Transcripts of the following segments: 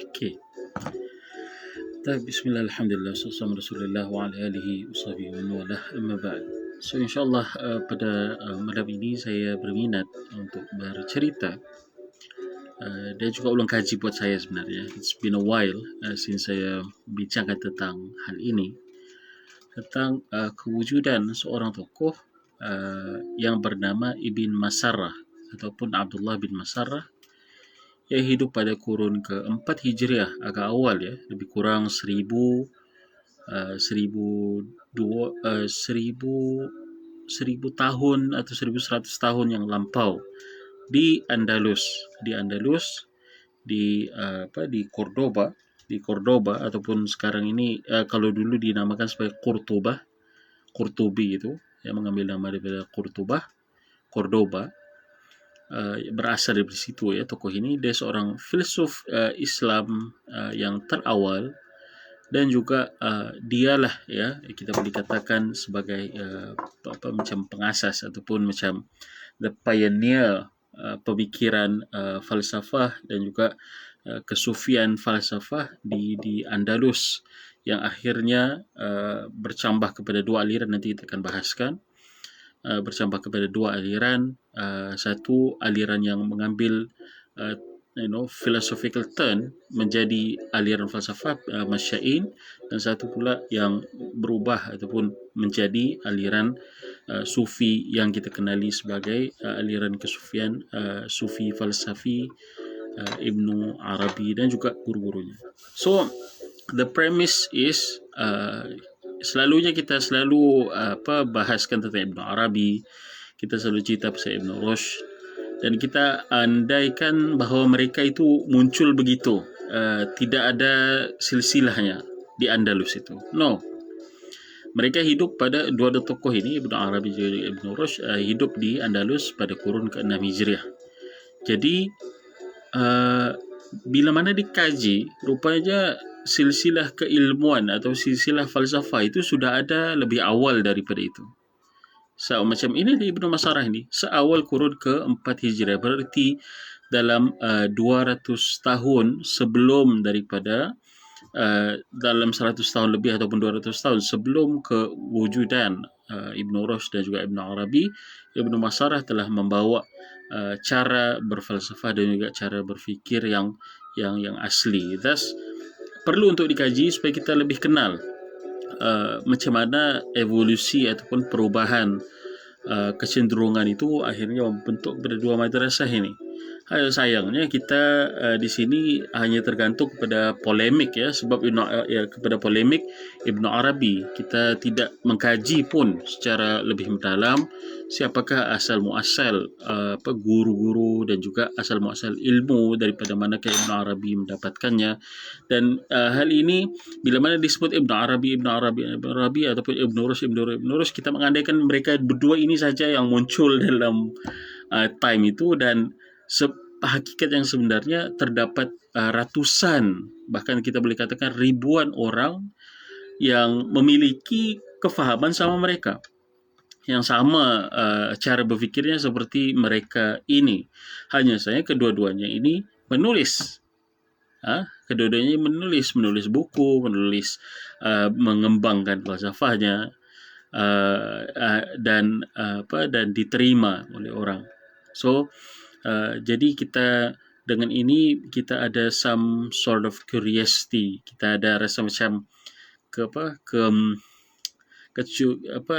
Okey. Bismillah, alhamdulillah, sallallahu Rasulullah wa ala alihi wa sahbihi wa man walah, amma ba'd. So insyaallah pada malam ini saya berminat untuk bercerita dan juga ulang kaji buat saya sebenarnya. It's been a while since saya bincangkan tentang hal ini, tentang kewujudan seorang tokoh yang bernama Ibn Masarrah ataupun Abdullah bin Masarrah, yang hidup pada kurun ke-4 Hijriah, agak awal ya, lebih kurang 1000 tahun atau 1100 tahun yang lampau di Andalus, di Cordoba ataupun sekarang ini kalau dulu dinamakan sebagai Qurtubi itu yang mengambil nama daripada Cordoba. Berasal dari situ ya tokoh ini. Dia seorang filsuf Islam yang terawal, dan juga dialah ya kita boleh katakan sebagai macam pengasas ataupun macam the pioneer pemikiran falsafah dan juga kesufian falsafah di Andalus, yang akhirnya bercambah kepada dua aliran. Nanti kita akan bahaskan. Bercambah kepada dua aliran, satu aliran yang mengambil philosophical turn menjadi aliran falsafah Masya'in, dan satu pula yang berubah ataupun menjadi aliran sufi yang kita kenali sebagai aliran kesufian sufi falsafi Ibnu Arabi dan juga guru-gurunya. So the premise is selalunya kita selalu bahaskan tentang Ibnu Arabi, kita selalu cerita pasal Ibnu Rushd, dan kita andaikan bahawa mereka itu muncul begitu, tidak ada silsilahnya di Andalus itu. No, mereka hidup pada dua tokoh ini, Ibnu Arabi dan Ibnu Rushd, hidup di Andalus pada kurun ke-6 Hijriah. Jadi bila mana dikaji, rupanya silsilah keilmuan atau silsilah falsafah itu sudah ada lebih awal daripada itu. So, macam ini Ibnu Masarrah ini, seawal kurun ke-4 Hijriah, berarti dalam 200 tahun sebelum daripada dalam 100 tahun lebih ataupun 200 tahun sebelum kewujudan Ibnu Rushd dan juga Ibnu Arabi, Ibnu Masarrah telah membawa cara berfalsafah dan juga cara berfikir yang asli. Thus, perlu untuk dikaji supaya kita lebih kenal macam mana evolusi ataupun perubahan kecenderungan itu akhirnya membentuk berdua madrasah ini. Sayangnya kita di sini hanya tergantung kepada polemik ya, sebab kepada polemik Ibnu Arabi. Kita tidak mengkaji pun secara lebih mendalam siapakah asal muasal guru-guru dan juga asal muasal ilmu daripada manakah Ibnu Arabi mendapatkannya. Dan hal ini bila mana disebut Ibnu Arabi ataupun Ibnu Rushd, kita mengandaikan mereka berdua ini saja yang muncul dalam time itu, dan hakikat yang sebenarnya terdapat ratusan, bahkan kita boleh katakan ribuan orang yang memiliki kefahaman sama mereka, yang sama cara berfikirnya seperti mereka ini. Hanya saja kedua-duanya ini menulis. Kedua-duanya menulis buku, mengembangkan falsafahnya, dan diterima oleh orang. So jadi kita dengan ini kita ada some sort of curiosity, kita ada rasa macam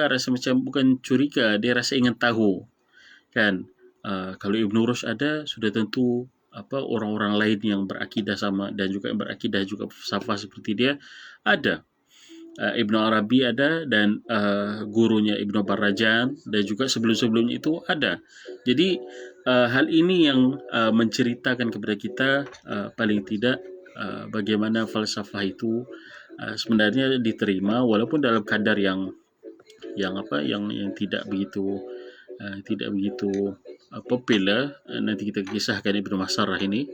rasa macam bukan curiga, dia rasa ingin tahu kan. Kalau Ibnu Rushd ada, sudah tentu orang-orang lain yang berakidah sama dan juga yang berakidah juga falsafah seperti dia ada. Ibnu Arabi ada, dan gurunya Ibnu Barajan, dan juga sebelum-sebelumnya itu ada. Jadi hal ini yang menceritakan kepada kita paling tidak bagaimana falsafah itu sebenarnya diterima walaupun dalam kadar yang tidak begitu popular. Nanti kita kisahkan Ibnu Masarrah ini.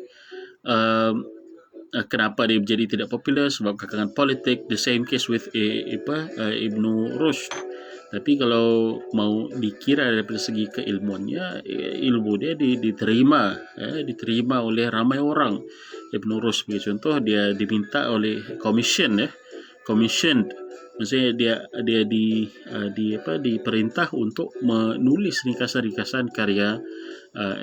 Kenapa dia menjadi tidak popular? Sebab kekangan politik. The same case with Ibnu Rushd. Tapi kalau mau dikira daripada segi keilmuannya, ilmu dia diterima oleh ramai orang Ibn Rushd sebagai contoh, dia diminta oleh commissioned, maksudnya dia diperintah untuk menulis ringkasan-ringkasan karya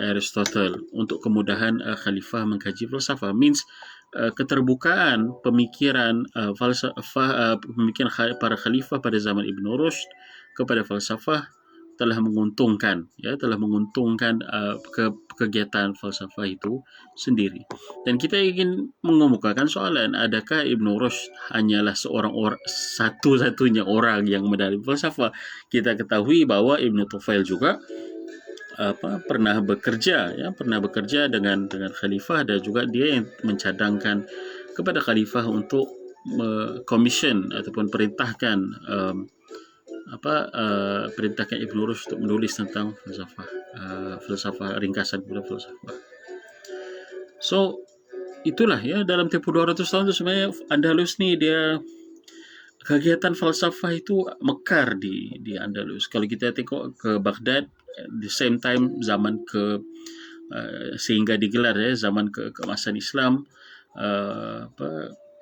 Aristotle untuk kemudahan khalifah mengkaji falsafah. Means keterbukaan pemikiran pemikiran para khalifah pada zaman Ibn Rushd kepada falsafah telah menguntungkan kegiatan falsafah itu sendiri. Dan kita ingin mengemukakan soalan, adakah Ibn Rushd hanyalah satu-satunya orang yang mendalami falsafah? Kita ketahui bahwa Ibn Tufail juga pernah bekerja dengan khalifah, dan juga dia yang mencadangkan kepada khalifah untuk commission ataupun perintahkan Ibn Rushd untuk menulis tentang falsafah, ringkasan kepada falsafah. So itulah dalam tempoh 200 tahun itu sebenarnya Andalus ni dia kegiatan falsafah itu mekar di Andalus. Kalau kita tengok ke Baghdad, the same time zaman sehingga digelar zaman keemasan Islam,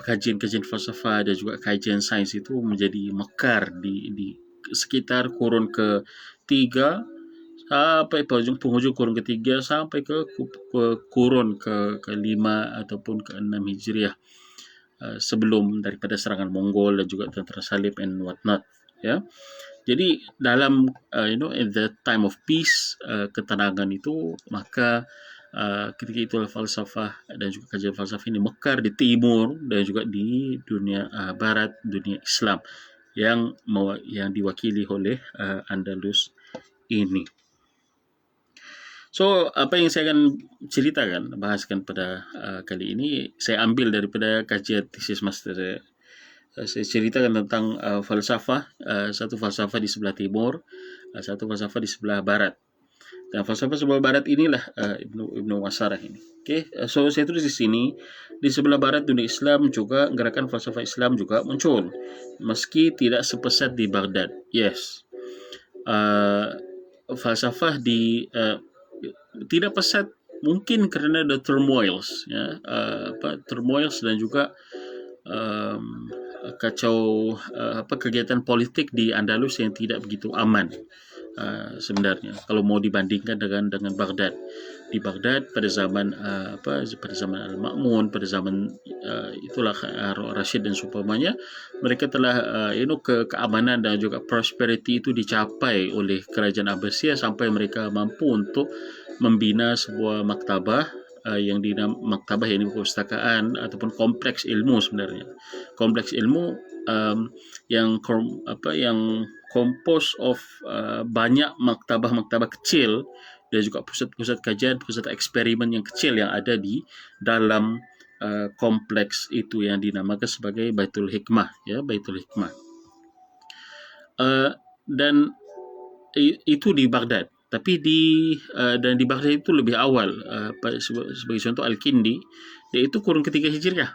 kajian-kajian falsafah dan juga kajian sains itu menjadi mekar di sekitar kurun ke-3 sampai penghujung kurun ke-3 sampai ke kurun ke-5 ataupun ke-6 Hijriah, sebelum daripada serangan Mongol dan juga tentera salib and whatnot. Jadi dalam in the time of peace, ketenangan itu, maka ketika itulah falsafah dan juga kajian falsafah ini mekar di timur dan juga di dunia barat, dunia Islam yang diwakili oleh Andalus ini. So, apa yang saya akan bahaskan pada kali ini, saya ambil daripada kajian tesis master saya. Saya ceritakan tentang falsafah, satu falsafah di sebelah timur, satu falsafah di sebelah barat. Dan falsafah sebelah barat inilah Ibnu Masarah ini. Okay? So saya tulis di sini, di sebelah barat dunia Islam juga gerakan falsafah Islam juga muncul, meski tidak sepesat di Baghdad. Yes, falsafah tidak pesat mungkin kerana the turmoils, turmoils dan juga kacau kegiatan politik di Andalus yang tidak begitu aman. Sebenarnya kalau mau dibandingkan dengan Baghdad, di Baghdad pada zaman pada zaman Al-Ma'mun, pada zaman itulah Rashid dan seumpamanya, mereka telah keamanan dan juga prosperity itu dicapai oleh kerajaan Abbasiyah sampai mereka mampu untuk membina sebuah maktabah yang perpustakaan ataupun kompleks ilmu. Sebenarnya kompleks ilmu yang compose of banyak maktabah-maktabah kecil dan juga pusat-pusat kajian, pusat eksperimen yang kecil yang ada di dalam kompleks itu yang dinamakan sebagai Baitul Hikmah, Baitul Hikmah. Dan itu di Baghdad. Tapi di Baghdad itu lebih awal, sebagai contoh Al-Kindi, iaitu kurun ketiga Hijriah.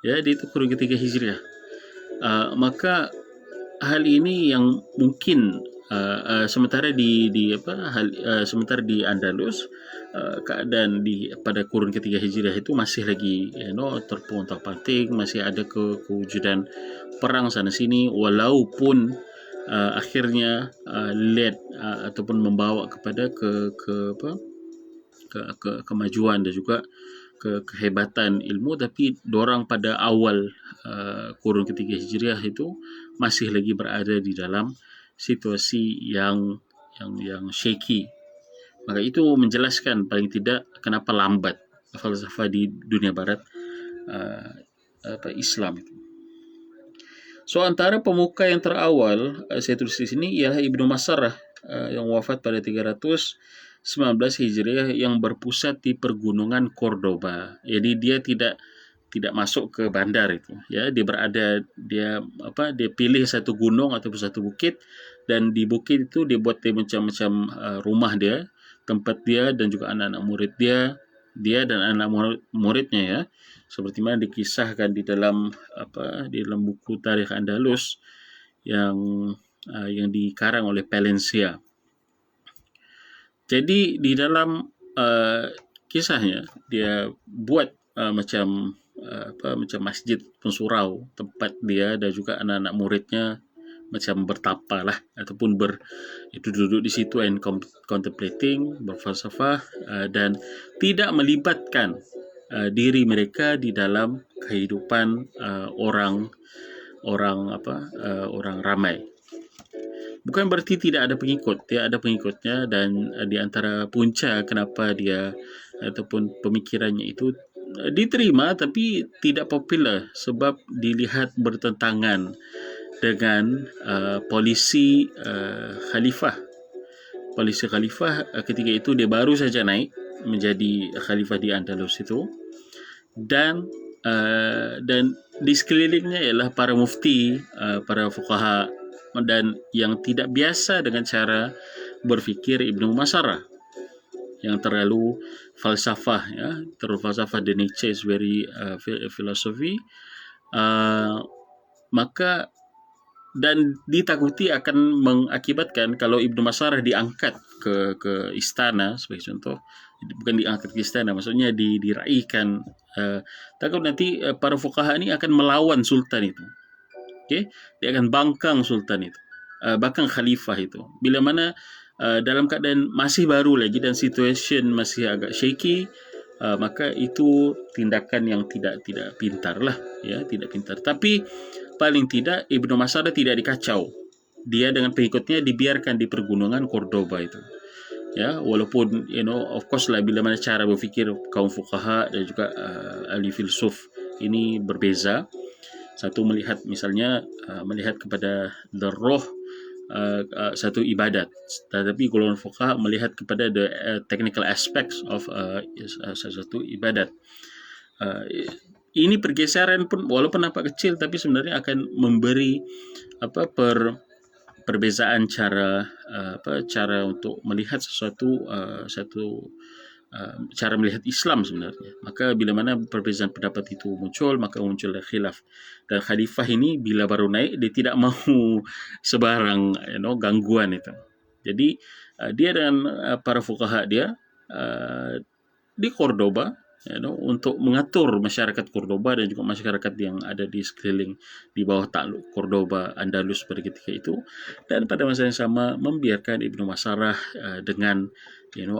Dia itu kurun ketiga Hijriah. Maka hal ini yang mungkin sementara sementara di Andalus, keadaan pada kurun ketiga Hijriah itu masih lagi terpuntang-panting, masih ada kewujudan perang sana sini, walaupun akhirnya led ataupun membawa kepada kemajuan dan juga kehebatan ilmu, tapi dorang pada awal kurun ketiga Hijriah itu masih lagi berada di dalam situasi yang shaky. Maka itu menjelaskan paling tidak kenapa lambat falsafah di dunia barat Islam itu. So antara pemuka yang terawal saya tulis di sini ialah Ibnu Masarah yang wafat pada 319 Hijriah, yang berpusat di pergunungan Cordoba. Jadi dia tidak masuk ke bandar itu, dia pilih satu gunung atau satu bukit, dan di bukit itu dia buat macam-macam rumah dia, tempat dia dan juga anak-anak murid dia dan anak muridnya, seperti mana dikisahkan di dalam buku Tarikh Andalus yang dikarang oleh Palencia. Jadi di dalam kisahnya dia buat macam masjid pensurau, tempat dia dan juga anak-anak muridnya macam bertapa lah, ataupun itu duduk di situ and contemplating, berfalsafah, dan tidak melibatkan diri mereka di dalam kehidupan orang ramai. Bukan berarti tidak ada pengikut, dia ada pengikutnya, dan di antara punca kenapa dia ataupun pemikirannya itu diterima tapi tidak popular sebab dilihat bertentangan dengan polisi khalifah. Polisi khalifah ketika itu dia baru saja naik menjadi khalifah di Andalus itu, dan di sekelilingnya ialah para mufti, para fuqaha, dan yang tidak biasa dengan cara berfikir Ibnu Masarah yang terlalu falsafah, ya, terlalu falsafah. The nature is very philosophy, maka dan ditakuti akan mengakibatkan kalau Ibnu Masarah diangkat ke istana sebagai contoh, bukan diangkat ke istana, maksudnya diraikan, takut nanti para fuqaha ini akan melawan sultan itu. Okay? Dia akan bangkang sultan itu, bangkang khalifah itu. Bila mana dalam keadaan masih baru lagi dan situation masih agak shaky, maka itu tindakan yang tidak pintar lah, ya, tidak pintar. Tapi paling tidak Ibnu Masarah tidak dikacau. Dia dengan pengikutnya dibiarkan di pergunungan Cordoba itu. Ya, walaupun of course lah, bila mana cara berfikir kaum fuqaha dan juga ahli filsuf ini berbeza. Satu melihat misalnya melihat kepada roh satu ibadat, tetapi golongan fuqaha melihat kepada the technical aspects of satu ibadat. Ini pergeseran pun walaupun nampak kecil tapi sebenarnya akan memberi perbezaan cara untuk melihat sesuatu, cara melihat Islam sebenarnya. Maka bila mana perbezaan pendapat itu muncul, maka muncullah khilaf. Dan khalifah ini bila baru naik, dia tidak mahu sebarang gangguan itu. Jadi dia dengan para fuqaha dia di Cordoba, untuk mengatur masyarakat Cordoba dan juga masyarakat yang ada di sekeliling di bawah takluk Cordoba Andalus pada ketika itu, dan pada masa yang sama membiarkan Ibnu Masarah dengan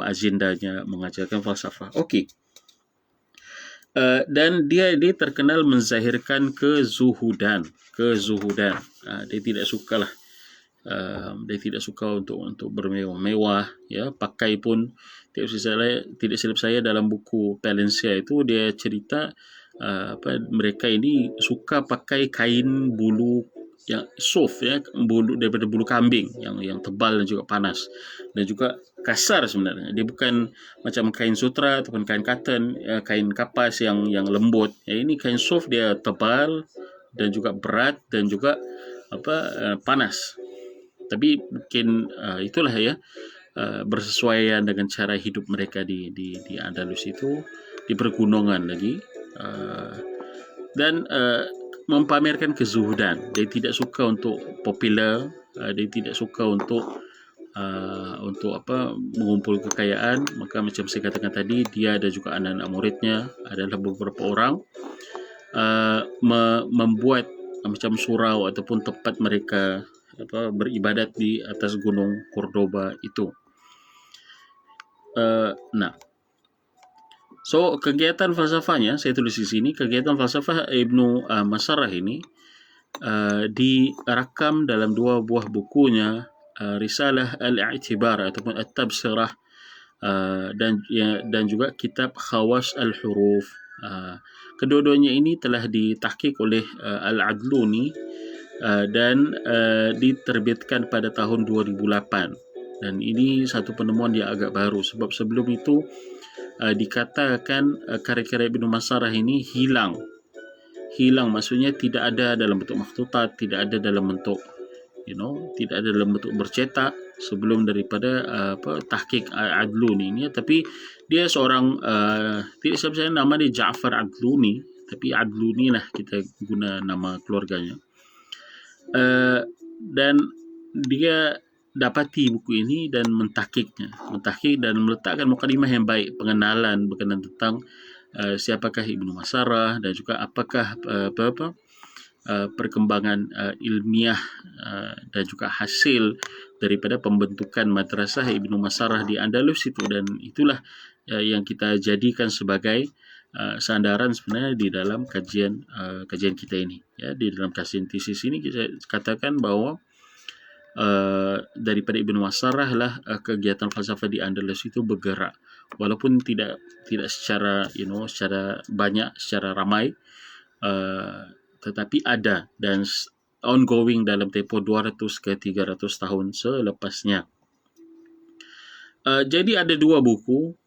agendanya mengajarkan falsafah. Okey. Dan dia terkenal menzahirkan kezuhudan. Dia tidak sukalah. Dia tidak suka untuk bermewah-mewah, ya, pakai pun tidak silap saya dalam buku Palencia itu dia cerita mereka ini suka pakai kain bulu yang soft, ya, bulu daripada bulu kambing yang tebal dan juga panas dan juga kasar sebenarnya. Dia bukan macam kain sutra ataupun kain cotton, kain kapas yang lembut. Ini kain soft, dia tebal dan juga berat dan juga panas. Tapi mungkin itulah, ya, bersesuaian dengan cara hidup mereka di Andalus itu, di pergunungan lagi, dan mempamerkan kezuhudan. Dia tidak suka untuk popular, dia tidak suka untuk mengumpul kekayaan. Maka macam saya katakan tadi, dia dan juga anak-anak muridnya adalah beberapa orang membuat macam surau ataupun tempat mereka beribadat di atas gunung Cordoba itu. So kegiatan falsafahnya saya tulis di sini. Kegiatan falsafah Ibnu Masarah ini direkam dalam dua buah bukunya, Risalah Al-I'tibar ataupun At-Tabsirah, dan juga kitab Khawas Al-Huruf. Kedua-duanya ini telah ditahqiq oleh Al-Adluni dan diterbitkan pada tahun 2008. Dan ini satu penemuan yang agak baru sebab sebelum itu dikatakan karya-karya Ibnu Masarah ini hilang, maksudnya tidak ada dalam bentuk makhtutat, tidak ada dalam bentuk tidak ada dalam bentuk bercetak sebelum daripada tahqiq Adluni ini. Tapi dia seorang tidak saya nama dia Ja'far Adluni, tapi Adluni lah kita guna nama keluarganya. Dan dia dapati buku ini dan mentahqiq dan meletakkan mukadimah yang baik, pengenalan berkenaan tentang siapakah Ibnu Masarah dan juga apakah perkembangan ilmiah dan juga hasil daripada pembentukan madrasah Ibnu Masarah di Andalus itu, dan itulah yang kita jadikan sebagai sandaran sebenarnya di dalam kajian kita ini, ya. Di dalam kajian tesis ini kita katakan bahwa daripada Ibnu Masarah lah kegiatan falsafah di Andalus itu bergerak, walaupun tidak secara secara banyak, secara ramai, tetapi ada dan ongoing dalam tempoh 200 ke 300 tahun selepasnya. Jadi ada dua buku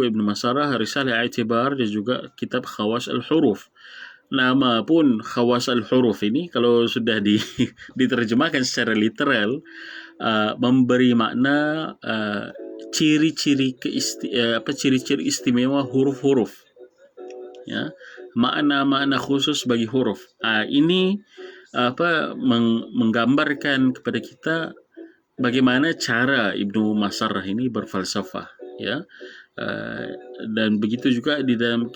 Ibnu Masarah, Risalah I'tibar dan juga kitab Khawas al-Huruf. Nama pun Khawas al-Huruf ini kalau sudah diterjemahkan secara literal, memberi makna ciri-ciri istimewa huruf-huruf, ya, makna-makna khusus bagi huruf. Ini menggambarkan kepada kita bagaimana cara Ibnu Masarah ini berfalsafah, ya. Dan begitu juga di dalam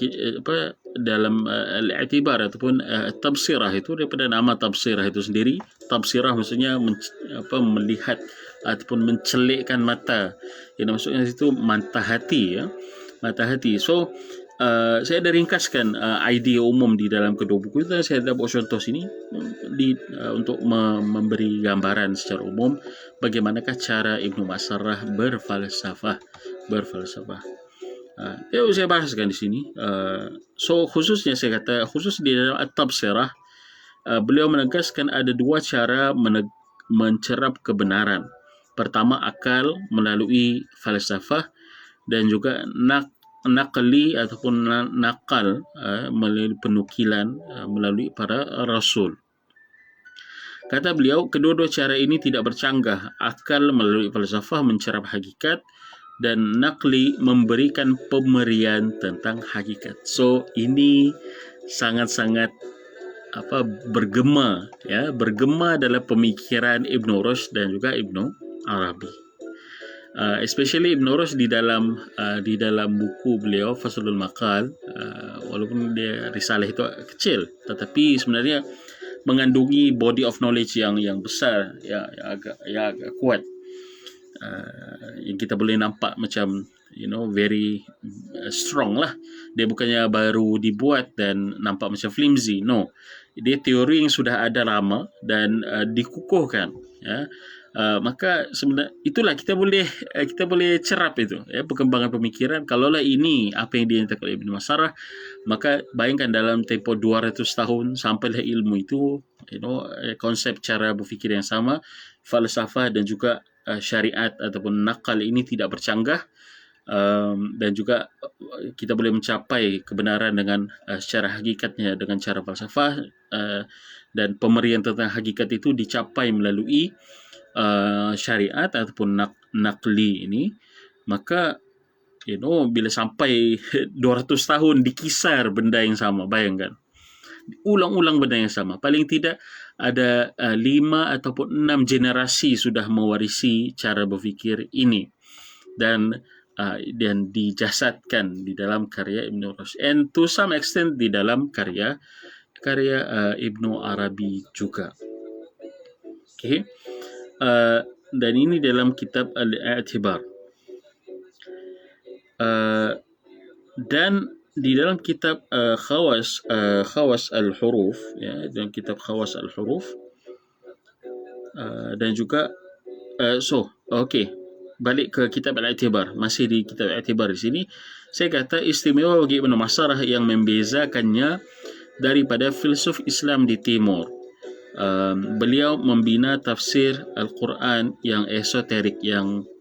al-i'tibar ataupun tafsirah itu, daripada nama tafsirah itu sendiri. Tafsirah maksudnya melihat ataupun mencelikkan mata. Yang maksudnya itu mata hati, ya. Mata hati. So saya dah ringkaskan idea umum di dalam kedua buku itu, dan saya dah buat contoh sini untuk memberi gambaran secara umum bagaimanakah cara Ibnu Masarah berfalsafah. Saya bahaskan di sini. So khususnya saya kata, khusus di dalam at-tabsirah, beliau menegaskan ada dua cara mencerap kebenaran. Pertama, akal melalui falsafah, dan juga nakli ataupun nakal melalui penukilan melalui para rasul. Kata beliau, kedua-dua cara ini tidak bercanggah. Akal melalui falsafah mencerap hakikat, dan nakli memberikan pemerian tentang hakikat. So ini sangat-sangat bergema, ya, bergema dalam pemikiran Ibnu Rushd dan juga Ibnu Arabi. Especially Ibnu Rushd di dalam buku beliau Faslul Maqal, walaupun dia risalah itu kecil, tetapi sebenarnya mengandungi body of knowledge yang besar, yang agak kuat, yang kita boleh nampak macam very strong lah. Dia bukannya baru dibuat dan nampak macam flimsy. No, dia teori yang sudah ada lama dan dikukuhkan, ya. Maka sebenarnya itulah kita boleh cerap itu, ya, perkembangan pemikiran. Kalaulah ini apa yang dinyatakan oleh Ibnu Masarah, maka bayangkan dalam tempoh 200 tahun sampailah ilmu itu, konsep cara berfikir yang sama, falsafah dan juga syariat ataupun nakal ini tidak bercanggah, dan juga kita boleh mencapai kebenaran dengan secara hakikatnya dengan cara falsafah, dan pemerian tentang hakikat itu dicapai melalui syariat ataupun nakli ini. Maka bila sampai 200 tahun dikisar benda yang sama, bayangkan, ulang-ulang benda yang sama, paling tidak ada 5 ataupun 6 generasi sudah mewarisi cara berfikir ini, dan dijasadkan di dalam karya Ibnu Rushd, and to some extent di dalam karya Ibnu Arabi juga. Okay. Dan ini dalam kitab Al-I'tibar. Dan di dalam kitab Khawas al-Huruf, ya, dalam kitab Khawas al-Huruf, dan juga balik ke kitab Al-I'tibar. Masih di kitab Al-I'tibar di sini saya kata istimewa bagi Ibnu Masarah yang membezakannya daripada filsuf Islam di Timur. Beliau membina tafsir Al-Quran yang esoterik. Yang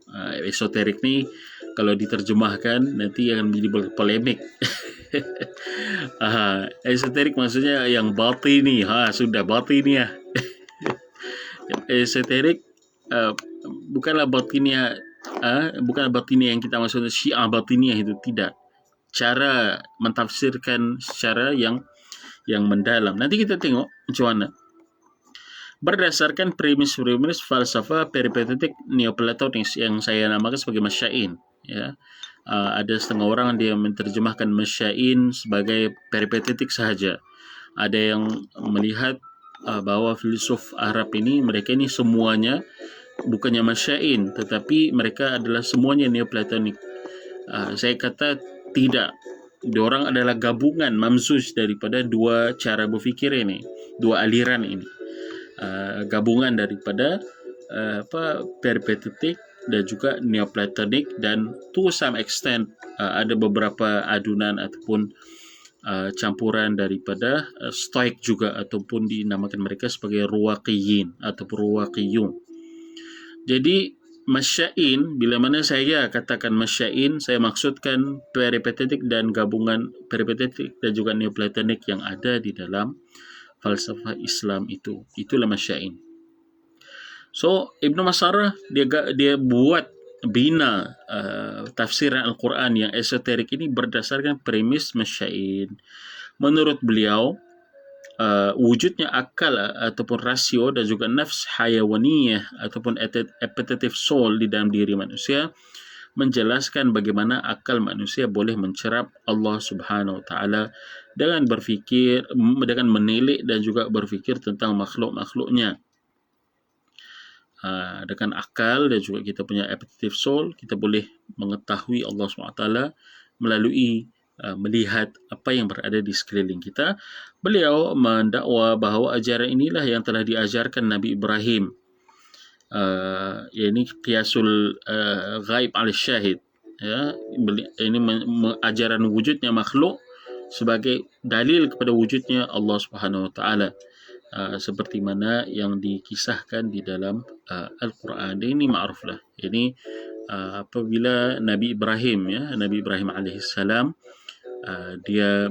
esoterik ni kalau diterjemahkan nanti akan menjadi polemik. Esoterik maksudnya yang batini. Sudah batini ya. Esoterik bukanlah batiniah, bukan batiniah yang kita maksudnya Syiah batiniah, itu tidak. Cara mentafsirkan secara yang mendalam. Nanti kita tengok macam mana. Berdasarkan premis-premis falsafah peripatetik neoplatonis yang saya namakan sebagai masyain, ya. ada setengah orang dia menterjemahkan masyain sebagai peripatetik sahaja. Ada yang melihat bahawa filsuf Arab ini, mereka ini semuanya bukannya masyain, tetapi mereka adalah semuanya neoplatonik. Saya kata tidak. Diorang adalah gabungan mamzuz daripada dua cara berfikir ini, dua aliran ini. Gabungan daripada peripatetik dan juga neoplatonik, dan to some extent ada beberapa adunan ataupun campuran daripada stoik juga, ataupun dinamakan mereka sebagai ruwaqiyin ataupun ruwaqiyun. Jadi masyain, bila mana saya katakan masyain, saya maksudkan peripatetik dan gabungan peripatetik dan juga neoplatonik yang ada di dalam falsafah Islam itu. Itulah masyain. So Ibnu Masarah dia buat bina tafsiran Al-Quran yang esoterik ini berdasarkan premis masyain. Menurut beliau, wujudnya akal ataupun rasio dan juga nafs hayawaniyah ataupun appetitive soul di dalam diri manusia menjelaskan bagaimana akal manusia boleh mencerap Allah Subhanahu Wa Taala dengan berfikir, dengan menilik dan juga berfikir tentang makhluk-makhluknya. Dengan akal dan juga kita punya appetitive soul, kita boleh mengetahui Allah SWT melalui melihat apa yang berada di sekeliling kita. Beliau mendakwa bahawa ajaran inilah yang telah diajarkan Nabi Ibrahim, ini qiyasul ghaib ala syahid, ya. Ini ajaran wujudnya makhluk sebagai dalil kepada wujudnya Allah Subhanahu Wa Taala, seperti mana yang dikisahkan di dalam Al-Quran. Ini ma'ruflah. Ini apabila Nabi Ibrahim, ya, Nabi Ibrahim alaihissalam, dia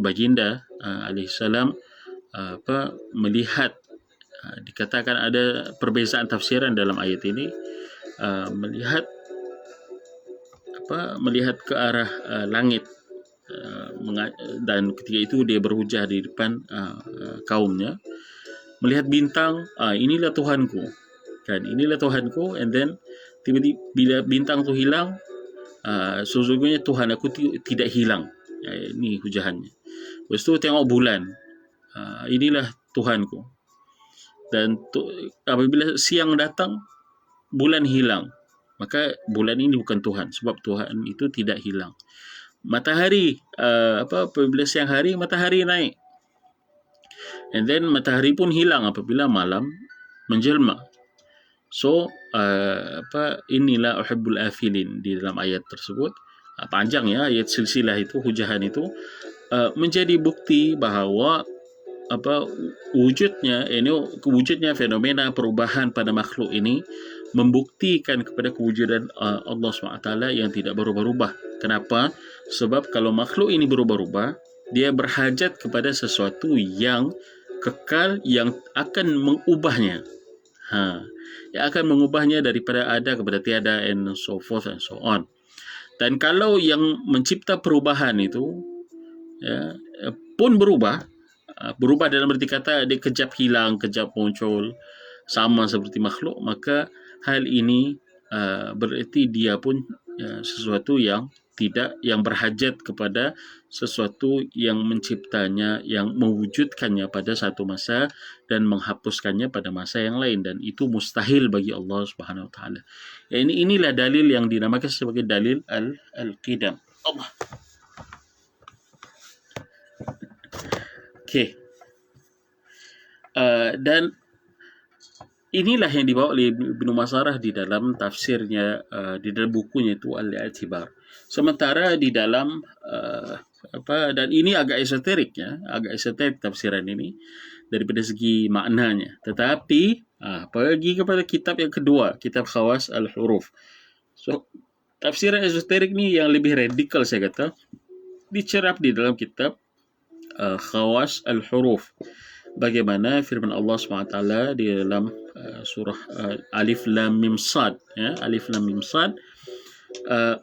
baginda alaihissalam melihat, dikatakan ada perbezaan tafsiran dalam ayat ini, melihat ke arah langit, dan ketika itu dia berhujah di depan kaumnya, melihat bintang, inilah Tuhanku, kan, inilah Tuhanku. And then tiba-tiba bila bintang tu hilang, sesungguhnya Tuhan aku tidak hilang. Ini hujahannya. Lepas tu tengok bulan, inilah Tuhanku. Dan apabila siang datang, bulan hilang, maka bulan ini bukan Tuhan, sebab Tuhan itu tidak hilang. Matahari, apabila siang hari, matahari naik, and then matahari pun hilang apabila malam menjelma. So inilah uhibbul afilin di dalam ayat tersebut. Panjang, ya, ayat silsilah itu, hujahan itu menjadi bukti bahawa wujudnya fenomena perubahan pada makhluk ini membuktikan kepada kewujudan Allah SWT yang tidak berubah-ubah. Kenapa? Sebab kalau makhluk ini berubah-ubah, dia berhajat kepada sesuatu yang kekal yang akan mengubahnya. Yang akan mengubahnya daripada ada kepada tiada, and so forth and so on. Dan kalau yang mencipta perubahan itu, ya, pun berubah dalam arti kata dia kejap hilang, kejap muncul, sama seperti makhluk, maka hal ini berarti dia pun sesuatu yang berhajat kepada sesuatu yang menciptanya, yang mewujudkannya pada satu masa dan menghapuskannya pada masa yang lain, dan itu mustahil bagi Allah Subhanahu Wa Taala. Inilah dalil yang dinamakan sebagai dalil al-qidam. Allah. Okey. Dan inilah yang dibawa oleh Ibnu Masarah di dalam tafsirnya, di dalam bukunya itu Al-I'tibar. Sementara di dalam dan ini agak esoterik, ya, agak esoterik tafsiran ini daripada segi maknanya. Tetapi pergi kepada kitab yang kedua, kitab Khawas Al-Huruf. So tafsiran esoterik ni yang lebih radikal, saya kata, dicerap di dalam kitab Khawas Al-Huruf. Bagaimana firman Allah SWT di dalam surah Alif Lam Mim Sad, ya, Alif Lam Mim Sad,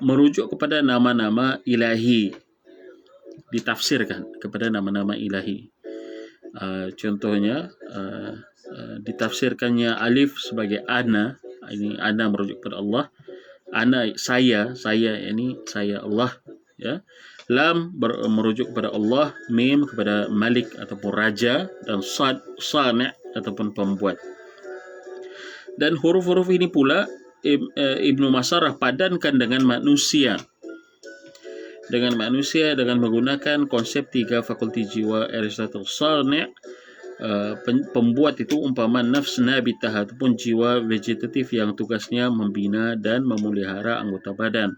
merujuk kepada nama-nama ilahi, ditafsirkan kepada nama-nama ilahi. Contohnya ditafsirkannya alif sebagai ana, ini ana merujuk kepada Allah, saya ini saya Allah, ya. Lam merujuk kepada Allah, mim kepada Malik ataupun Raja, dan sad sani' ataupun pembuat. Dan huruf-huruf ini pula Ibnu Masarah padankan dengan manusia dengan menggunakan konsep 3 fakulti jiwa Aristotle. Sani' pembuat itu umpama nafs nabitah ataupun jiwa vegetatif yang tugasnya membina dan memelihara anggota badan.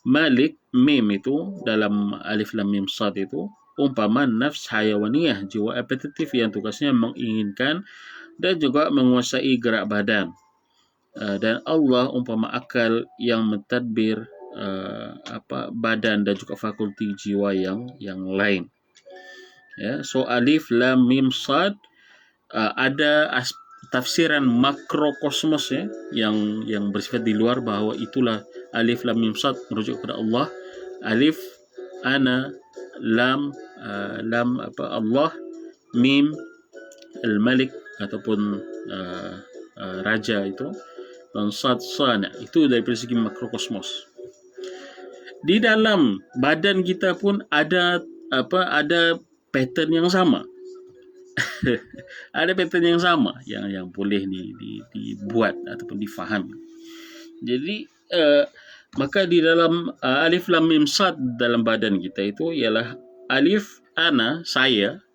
Malik, mim itu dalam alif lam mim sad itu umpama nafs hayawaniyah, jiwa appetitif yang tugasnya menginginkan dan juga menguasai gerak badan. Dan Allah umpama akal yang mentadbir badan dan juga fakulti jiwa yang lain. Ya, so alif lam mim sad ada tafsiran makrokosmos, ya, yang bersifat di luar, bahwa itulah alif lam mim sad merujuk kepada Allah. Alif ana, lam Allah, mim al-malik ataupun raja itu, dan sad sana, itu dari segi makrokosmos. Di dalam badan kita pun ada pattern yang sama. Ada pattern yang sama yang boleh dibuat ataupun difahami. Jadi maka di dalam alif lam mim sad dalam badan kita itu ialah alif ana saya,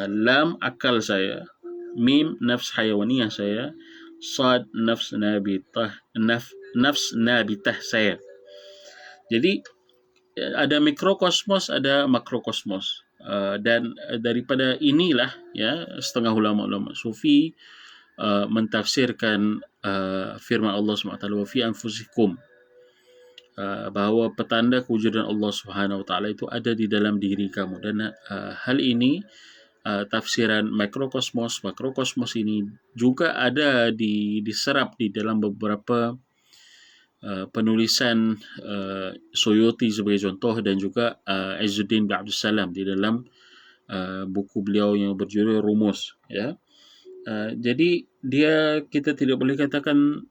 lam akal saya, mim nafs hayawaniyah saya, sad nafs nabitah saya. Jadi ada mikrokosmos, ada makrokosmos. Dan daripada inilah, ya, setengah ulama-ulama sufi mentafsirkan firman Allah SWT, wa fi anfusikum, bahawa petanda kewujudan Allah Subhanahu Wa Taala itu ada di dalam diri kamu. Dan hal ini, tafsiran makrokosmos ini juga ada diserap di dalam beberapa penulisan Suyuti sebagai contoh, dan juga Izzuddin bin Abdul Salam di dalam buku beliau yang berjudul Rumus, ya. Jadi kita tidak boleh katakan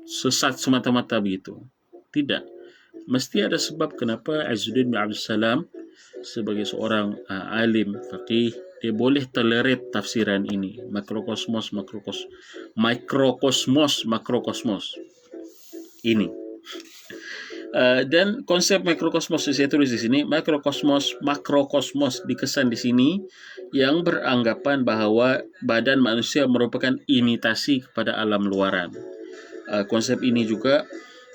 sesat semata-mata begitu. Tidak. Mesti ada sebab kenapa Izzuddin bin Abdul Salam sebagai seorang alim faqih, dia boleh tolerate tafsiran ini, makrokosmos ini. Dan konsep makrokosmos saya tulis di sini, makrokosmos dikesan di sini yang beranggapan bahawa badan manusia merupakan imitasi kepada alam luaran. Konsep ini juga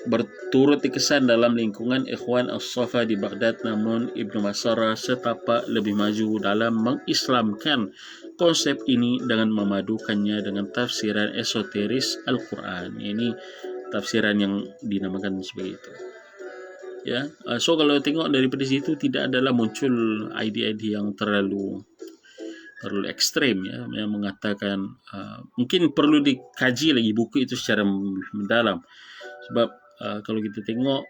berturut dikesan dalam lingkungan Ikhwan As-Safa di Baghdad, namun Ibnu Masarah setapak lebih maju dalam mengislamkan konsep ini dengan memadukannya dengan tafsiran esoteris Al-Quran. Ini tafsiran yang dinamakan sebagai itu. Ya, so kalau tengok daripada situ tidak adalah muncul ide-ide yang terlalu ekstrem, ya, yang mengatakan mungkin perlu dikaji lagi buku itu secara mendalam. Sebab kalau kita tengok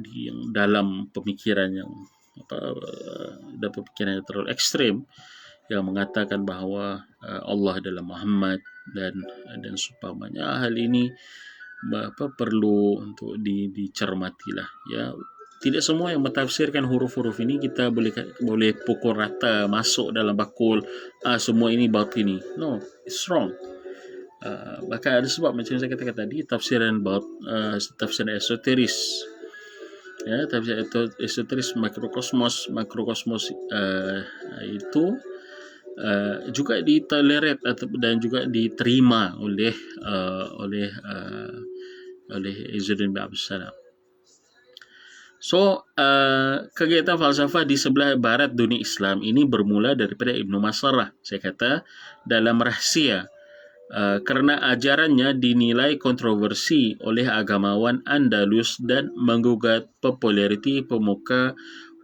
di yang dalam pemikiran yang dan pemikiran yang terlalu ekstrem, yang mengatakan bahawa Allah adalah Muhammad dan seumpamanya, hal ini perlu untuk dicermatilah, ya. Tidak semua yang mentafsirkan huruf-huruf ini kita boleh pukul rata masuk dalam bakul semua ini batini. No, it's wrong. Maka ada sebab, macam saya katakan tadi, tafsiran esoteris, ya, tafsiran esoteris makrokosmos itu juga ditolerat dan juga diterima oleh Izzuddin bin Abdul Salam. So kegiatan falsafah di sebelah barat dunia Islam ini bermula daripada Ibnu Masarah, saya kata, dalam rahsia, kerana ajarannya dinilai kontroversi oleh agamawan Andalus dan menggugat populariti pemuka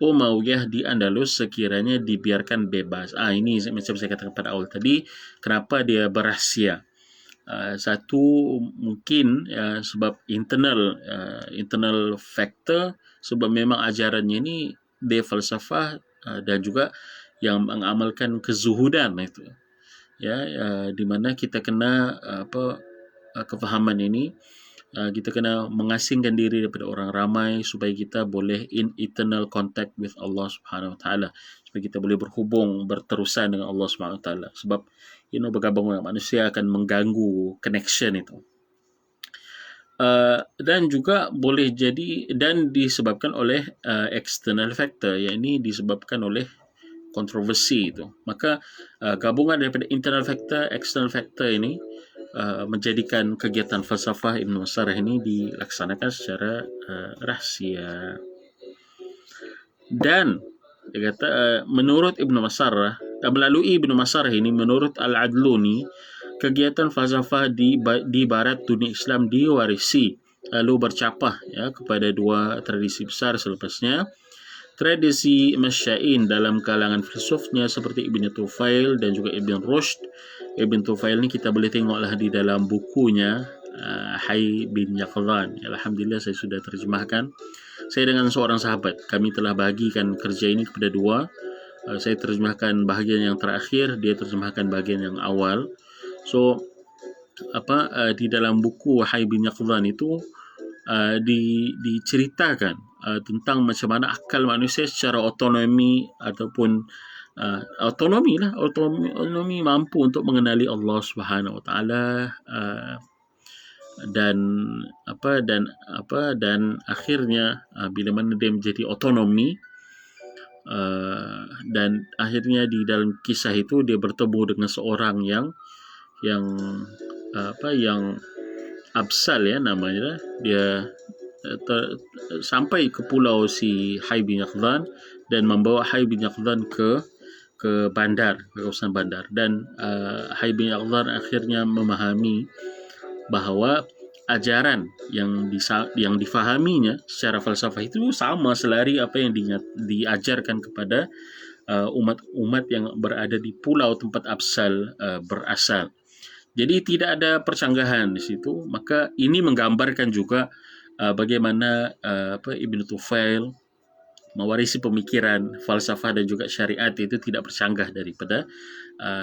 Umayyah di Andalus sekiranya dibiarkan bebas. Ini macam saya katakan pada awal tadi, kenapa dia berahsia. Satu mungkin sebab internal factor, sebab memang ajarannya ini dia falsafah dan juga yang mengamalkan kezuhudan itu, ya, di mana kita kena kefahaman ini kita kena mengasingkan diri daripada orang ramai supaya kita boleh in eternal contact with Allah Subhanahu Wa Taala, supaya kita boleh berhubung berterusan dengan Allah Subhanahu Wa Taala. Sebab bergabung dengan manusia akan mengganggu connection itu. Dan juga boleh jadi dan disebabkan oleh external factor, yakni disebabkan oleh kontroversi itu. Maka gabungan daripada internal factor, external factor ini menjadikan kegiatan falsafah Ibn Masarah ini dilaksanakan secara rahsia. Dan dia kata menurut Ibn Masarah, melalui Ibn Masarah ini, menurut Al-Adluni, kegiatan falsafah di barat dunia Islam diwarisi lalu bercapah kepada dua tradisi besar selepasnya. Tradisi Masya'in dalam kalangan filsufnya seperti Ibn Tufail dan juga Ibn Rushd. Ibn Tufail ni kita boleh tengoklah di dalam bukunya Hayy bin Yaqdhan. Alhamdulillah saya sudah terjemahkan. Saya dengan seorang sahabat, kami telah bahagikan kerja ini kepada dua. Saya terjemahkan bahagian yang terakhir, dia terjemahkan bahagian yang awal. So di dalam buku Hayy bin Yaqdhan itu diceritakan tentang macam mana akal manusia secara otonomi ataupun otonomi mampu untuk mengenali Allah Subhanahu Wa Taala dan akhirnya bila mana dia menjadi otonomi dan akhirnya di dalam kisah itu dia bertemu dengan seorang yang Absal namanya. Dia sampai ke pulau si Hayy bin Yaqdhan dan membawa Hayy bin Yaqdhan ke bandar, ke kawasan bandar. Dan Hayy bin Yaqdhan akhirnya memahami bahawa ajaran yang difahaminya secara falsafah itu sama selari apa yang diajarkan kepada umat yang berada di pulau tempat Absal berasal. Jadi tidak ada percanggahan di situ. Maka ini menggambarkan juga bagaimana Ibn Tufail mewarisi pemikiran falsafah dan juga syariat itu tidak bercanggah daripada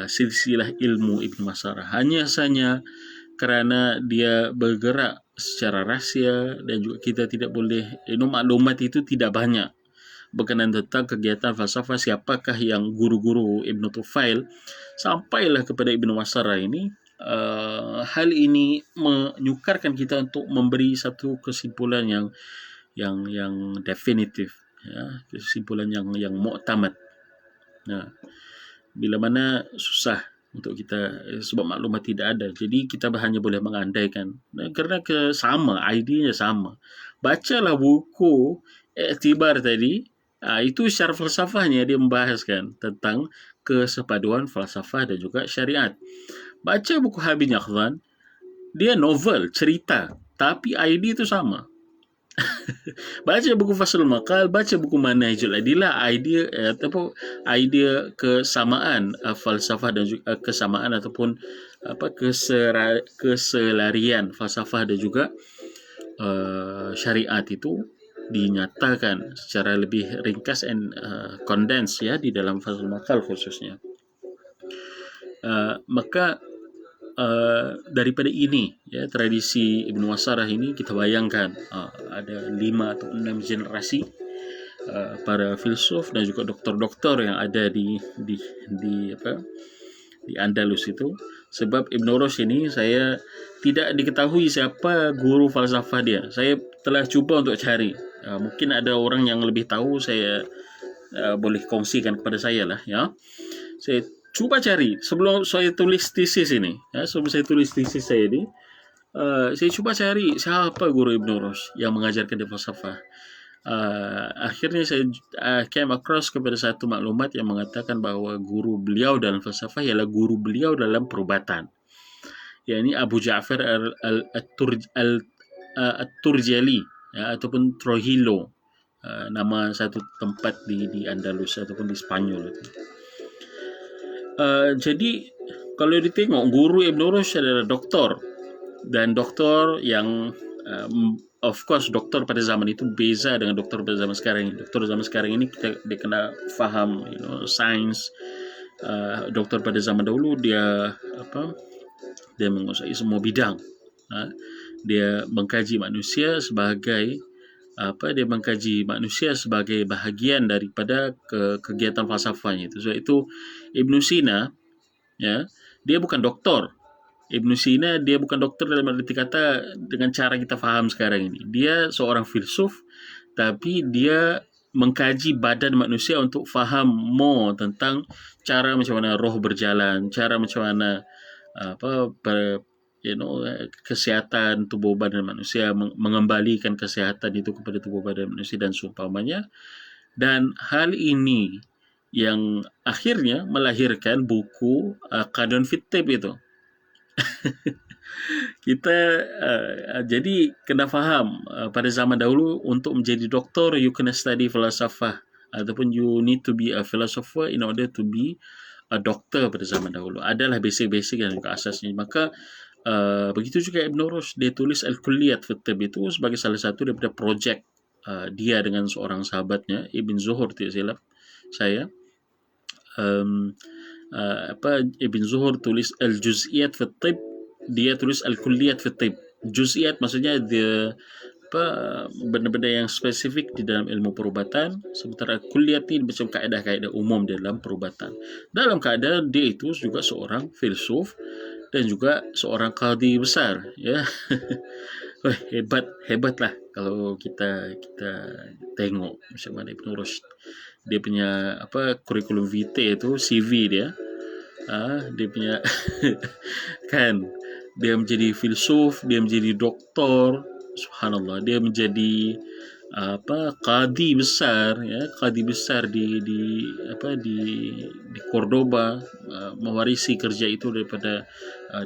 silsilah ilmu Ibn Masarah. Hanya saja kerana dia bergerak secara rahsia dan juga kita tidak boleh, maklumat itu tidak banyak berkenaan tentang kegiatan falsafah, siapakah yang guru-guru Ibn Tufail sampailah kepada Ibn Masarah ini. Hal ini menyukarkan kita untuk memberi satu kesimpulan yang definitif, kesimpulan yang muktamad. Bila mana susah untuk kita sebab maklumat tidak ada, jadi kita hanya boleh mengandaikan kerana idenya sama. Bacalah buku Iktibar tadi, itu secara falsafahnya dia membahaskan tentang kesepaduan falsafah dan juga syariat. Baca buku Hayy bin Yaqdhan, dia novel, cerita, tapi idea itu sama. Baca buku Faslul Maqal, baca buku Manhajul Adilah, idea kesamaan falsafah dan juga kesamaan ataupun keselarian falsafah dan juga syariat itu dinyatakan secara lebih ringkas and condensed di dalam Faslul Maqal khususnya. Maka daripada ini tradisi Ibn Masarah ini kita bayangkan ada 5 atau 6 generasi para filsuf dan juga doktor-doktor yang ada di Andalus itu. Sebab Ibn Rushd ini saya tidak diketahui siapa guru falsafah dia. Saya telah cuba untuk cari. Mungkin ada orang yang lebih tahu, saya boleh kongsikan kepada saya lah Saya cuba cari sebelum saya tulis tesis ini. Sebelum saya tulis tesis saya ini, saya cuba cari siapa guru Ibn Rushd yang mengajarkan dia falsafah. Akhirnya saya came across kepada satu maklumat yang mengatakan bahawa guru beliau dalam falsafah ialah guru beliau dalam perubatan, yakni Abu Ja'far At-Turjali ataupun Trujillo, nama satu tempat di Andalus ataupun di Spanyol itu. Jadi kalau ditengok, guru Ibn Rushd adalah doktor, dan doktor yang of course doktor pada zaman itu beza dengan doktor pada zaman sekarang ini. Doktor zaman sekarang ini dia kena faham sains. Doktor pada zaman dahulu dia menguasai semua bidang. Dia mengkaji manusia sebagai dia mengkaji manusia sebagai bahagian daripada kegiatan falsafahnya itu. So itu Ibn Sina, ya, dia bukan doktor. Ibn Sina dia bukan doktor dalam arti kata dengan cara kita faham sekarang ini. Dia seorang filsuf, tapi dia mengkaji badan manusia untuk faham more tentang cara macam mana roh berjalan, cara macam mana apa kesihatan tubuh badan manusia, mengembalikan kesihatan itu kepada tubuh badan manusia dan seumpamanya. Dan hal ini yang akhirnya melahirkan buku Qadun Fit Tib itu. Kita jadi kena faham pada zaman dahulu untuk menjadi doktor you kena study falsafah ataupun you need to be a philosopher in order to be a doctor pada zaman dahulu. Adalah basic-basic dan juga asasnya. Maka begitu juga Ibn Rushd, dia tulis Al-Kulliyat fi Tibb itu sebagai salah satu daripada projek dia dengan seorang sahabatnya Ibn Zuhur, tidak silap saya. Ibn Zuhur tulis Al-Juz'iyat fi Tibb, dia tulis Al-Kulliyat fi Tibb. Juz'iyat maksudnya dia benda-benda yang spesifik di dalam ilmu perubatan, sementara kulliyat ini macam kaedah-kaedah umum di dalam perubatan. Dalam keadaan dia itu juga seorang filsuf dan juga seorang qadi besar, ya. Hebatlah kalau kita tengok macam mana Ibn Rushd. Dia punya kurikulum vitae itu, CV dia. Dia punya kan, dia menjadi filsuf, dia menjadi doktor, subhanallah, dia menjadi qadi besar, ya, qadi besar di Cordoba, mewarisi kerja itu daripada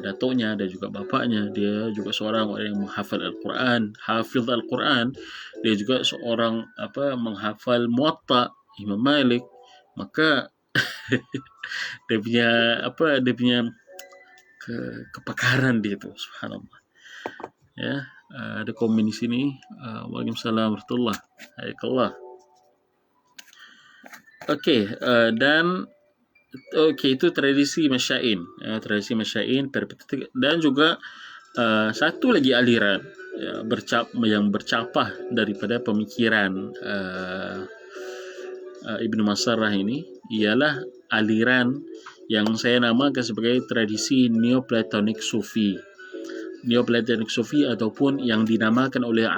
datuknya dan juga bapaknya. Dia juga seorang orang yang menghafal Al-Quran, hafiz Al-Quran. Dia juga seorang menghafal Muwatta Imam Malik. Maka dia punya kepakaran dia itu, subhanallah. Ya, ada komen di sini. Waalaikumsalam warahmatullahi wabarakatuh. Okey, dan itu tradisi Masyain, dan juga satu lagi aliran yang bercapah daripada pemikiran Ibnu Masarah ini ialah aliran yang saya namakan sebagai tradisi Neoplatonic Sufi. Neoplatonic Sufi ataupun yang dinamakan oleh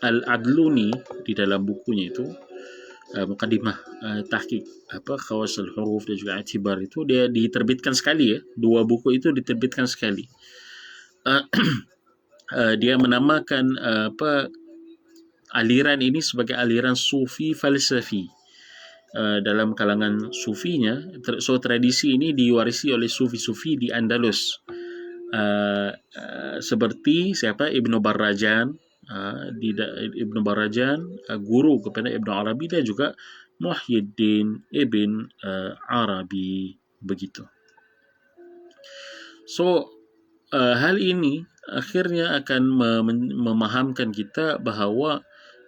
Al-Adluni di dalam bukunya itu, Muqaddimah Tahqiq Khawas al-Huruf dan juga I'tibar, itu dia diterbitkan sekali, ya. Dua buku itu diterbitkan sekali. Dia menamakan aliran ini sebagai aliran Sufi falsafi. Dalam kalangan sufinya, so tradisi ini diwarisi oleh sufi-sufi di Andalus, seperti siapa Ibnu Barrajan, Ibnu Barrajan guru kepada Ibnu Arabi, dan juga Muhyiddin Ibn Arabi, begitu. So hal ini akhirnya akan memahamkan kita bahawa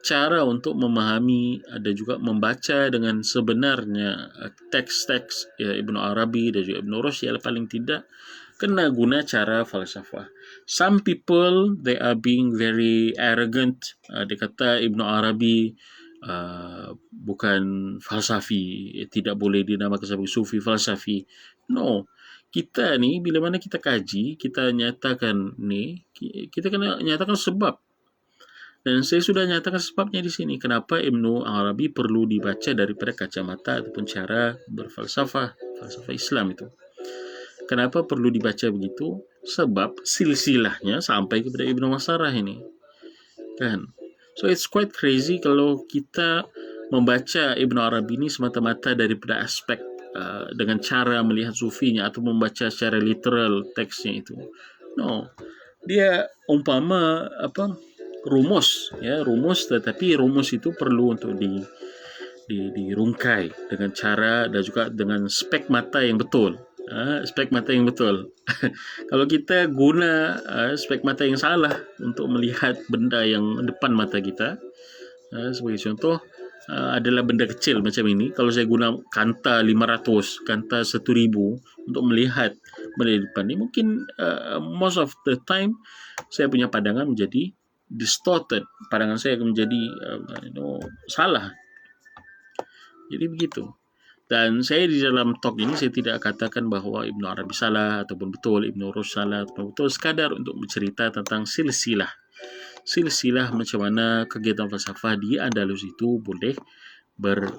cara untuk memahami dan juga membaca dengan sebenarnya teks-teks Ibnu Arabi dan juga Ibnu Rushd ialah paling tidak kena guna cara falsafah. Some people, they are being very arrogant. Dia kata Ibnu Arabi bukan falsafi, tidak boleh dinamakan sebagai sufi falsafi. No. Kita ni, bila mana kita kaji, kita nyatakan ni, kita kena nyatakan sebab. Dan saya sudah nyatakan sebabnya di sini. Kenapa Ibnu Arabi perlu dibaca daripada kacamata ataupun cara berfalsafah, falsafah Islam itu. Kenapa perlu dibaca begitu? Sebab silsilahnya sampai kepada Ibnu Masarah ini. Kan? So it's quite crazy kalau kita membaca Ibnu Arabi ini semata-mata daripada aspek dengan cara melihat sufinya atau membaca secara literal teksnya itu. No. Dia umpama rumus, tetapi rumus itu perlu untuk dirungkai dengan cara dan juga dengan spek mata yang betul. Spek mata yang betul. Kalau kita guna spek mata yang salah untuk melihat benda yang depan mata kita, sebagai contoh adalah benda kecil macam ini. Kalau saya guna kanta 500, kanta 1000 untuk melihat depan ni mungkin most of the time saya punya pandangan menjadi distorted, pandangan saya akan menjadi salah. Jadi begitu. Dan saya di dalam talk ini saya tidak katakan bahawa Ibnu Arabi salah ataupun betul, Ibnu Rushd salah ataupun betul, sekadar untuk bercerita tentang silsilah macam mana kegiatan falsafah di Andalus itu boleh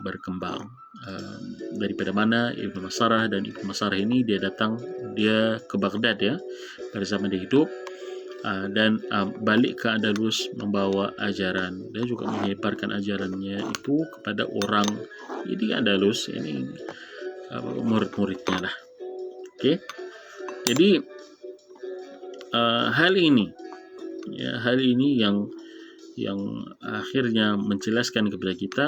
berkembang. Daripada mana Ibnu Masarah, dan Ibnu Masarah ini dia ke Baghdad ya pada zaman dia hidup, dan balik ke Andalus membawa ajaran dan juga menyebarkan ajarannya itu kepada orang di Andalus, ini murid-muridnya lah. Okey. Jadi hal ini yang akhirnya menjelaskan kepada kita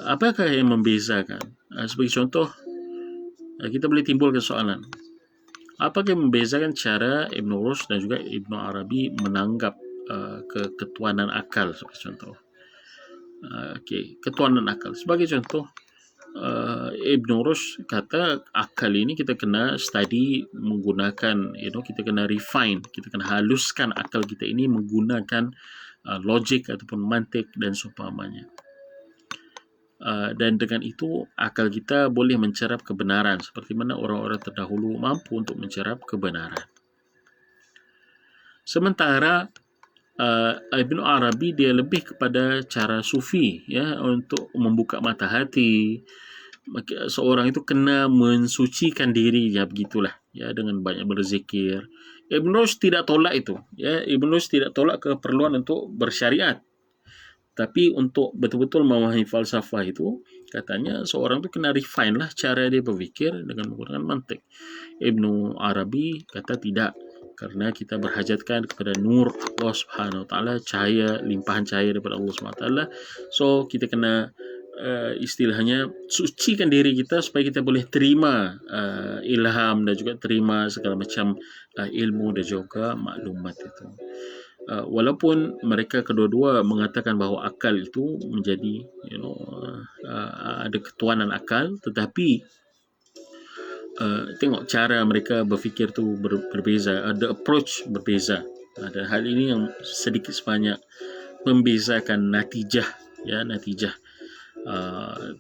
apakah yang membezakan. Sebagai contoh, kita boleh timbulkan soalan, apakah yang membezakan cara Ibn Rushd dan juga Ibn Arabi menanggap ketuanan akal sebagai contoh. Ketuanan akal sebagai contoh, Ibn Rushd kata akal ini kita kena study menggunakan, kita kena refine, kita kena haluskan akal kita ini menggunakan logik ataupun mantik dan seumpamanya. Dan dengan itu akal kita boleh mencerap kebenaran seperti mana orang-orang terdahulu mampu untuk mencerap kebenaran. Sementara Ibn Arabi dia lebih kepada cara sufi ya, untuk membuka mata hati. Seorang itu kena mensucikan dirinya, begitulah ya, dengan banyak berzikir. Ibn Rushd tidak tolak itu ya, Ibn Rushd tidak tolak keperluan untuk bersyariat. Tapi untuk betul-betul memahami falsafah itu, katanya seorang itu kena refine lah cara dia berfikir dengan menggunakan mantik. Ibnu Arabi kata tidak, karena kita berhajatkan kepada nur Allah Subhanahu Wa Taala, cahaya, limpahan cahaya daripada Allah Subhanahu Wa Taala. So kita kena istilahnya sucikan diri kita supaya kita boleh terima ilham dan juga terima segala macam ilmu dan juga maklumat itu. Walaupun mereka kedua-dua mengatakan bahawa akal itu menjadi ada ketuanan akal, tetapi tengok cara mereka berfikir tu berbeza, ada approach berbeza. Dan hal ini yang sedikit sebanyak membezakan natijah.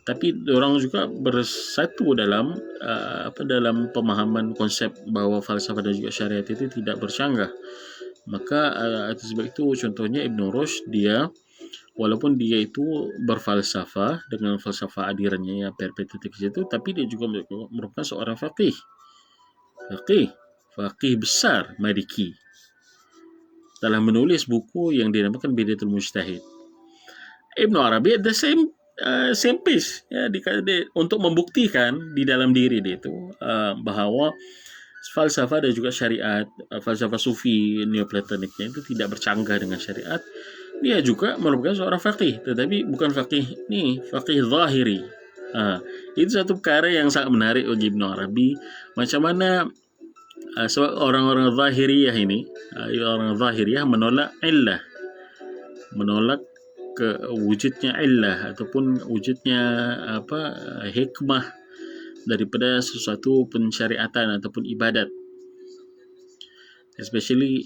Tapi orang juga bersatu dalam dalam pemahaman konsep bahawa falsafah dan juga syariat itu tidak bercanggah. Maka atas sebab itu contohnya Ibn Rushd, dia walaupun dia itu berfalsafah dengan falsafah adirannya yang perpetuitas itu, tapi dia juga merupakan seorang faqih besar Maliki, telah menulis buku yang dinamakan Bidayatul Mujtahid. Ibn Arabi at the same pace ya, untuk membuktikan di dalam diri dia itu bahawa falsafah dan juga syariat, falsafah sufi neoplatoniknya itu tidak bercanggah dengan syariat. Dia juga merupakan seorang faqih, tetapi bukan faqih zahiri. Itu satu perkara yang sangat menarik bagi Ibn Arabi. Macam mana sebab orang-orang zahiriyah ini, orang zahiriyah menolak illah, menolak wujudnya illah ataupun wujudnya hikmah daripada sesuatu pensyariatan ataupun ibadat, especially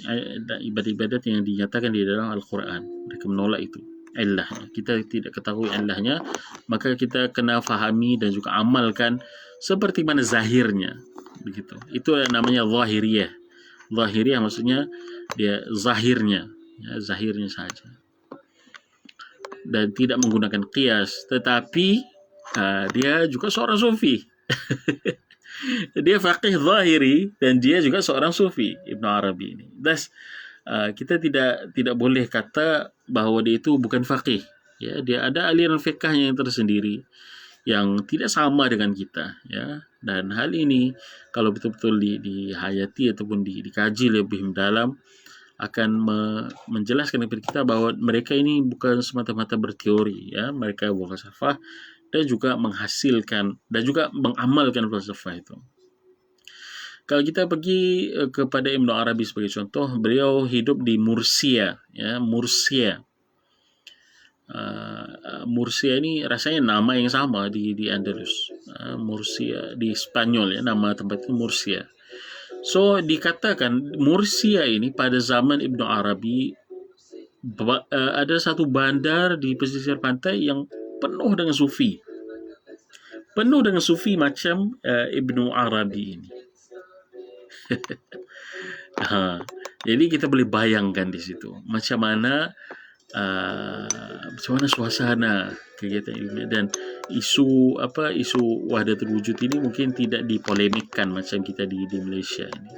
ibadat-ibadat yang dinyatakan di dalam Al-Quran. Mereka menolak itu illah. Kita tidak ketahui illahnya, maka kita kena fahami dan juga amalkan seperti mana zahirnya, begitu. Itu namanya zahiriyah. Zahiriyah maksudnya dia zahirnya saja, dan tidak menggunakan qiyas. Tetapi dia juga seorang sufi. Dia faqih zahiri dan dia juga seorang sufi, Ibn Arabi ini. Thus kita tidak boleh kata bahawa dia itu bukan faqih ya. Dia ada aliran fiqhnya yang tersendiri yang tidak sama dengan kita ya. Dan hal ini kalau betul-betul dihayati ataupun dikaji lebih mendalam, akan menjelaskan kepada kita bahawa mereka ini bukan semata-mata berteori ya, mereka berfalsafah dan juga menghasilkan dan juga mengamalkan falsafah itu. Kalau kita pergi kepada Ibn Arabi sebagai contoh, beliau hidup di Murcia ya, Murcia ini rasanya nama yang sama di Andalus. Murcia di Spanyol ya, nama tempat itu Murcia. So dikatakan Mursia ini pada zaman Ibnu Arabi ada satu bandar di pesisir pantai yang penuh dengan sufi. Penuh dengan sufi macam Ibnu Arabi ini. Jadi kita boleh bayangkan di situ macam mana suasana kegiatan ilmiah, dan isu wahdatul wujud ini mungkin tidak dipolemikkan macam kita di Malaysia ini.